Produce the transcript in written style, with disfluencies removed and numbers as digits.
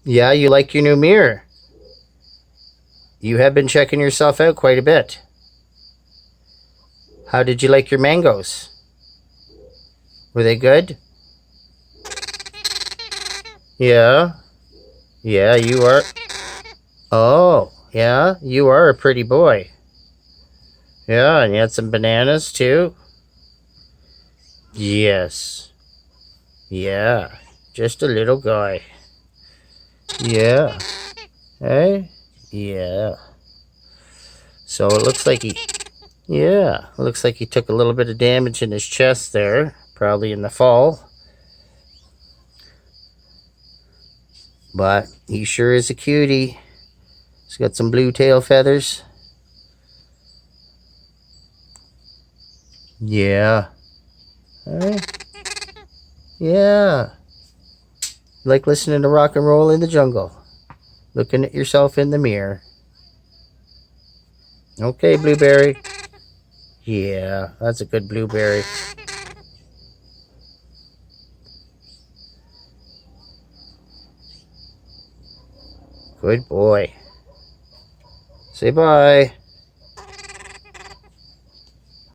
Yeah, you like your new mirror. You have been checking yourself out quite a bit. How did you like your mangoes? Were they good? Yeah. Yeah, you are. Oh, yeah, you are a pretty boy. Yeah, and you had some bananas too? Yes. Yeah. Just a little guy. Yeah. Hey? Yeah. So it looks like he. Yeah. Looks like he took a little bit of damage in his chest there. Probably in the fall. But he sure is a cutie. He's got some blue tail feathers. Yeah. Hey? Yeah. Like listening to rock and roll in the jungle. Looking at yourself in the mirror. Okay, Blueberry. Yeah, that's a good Blueberry. Good boy. Say bye.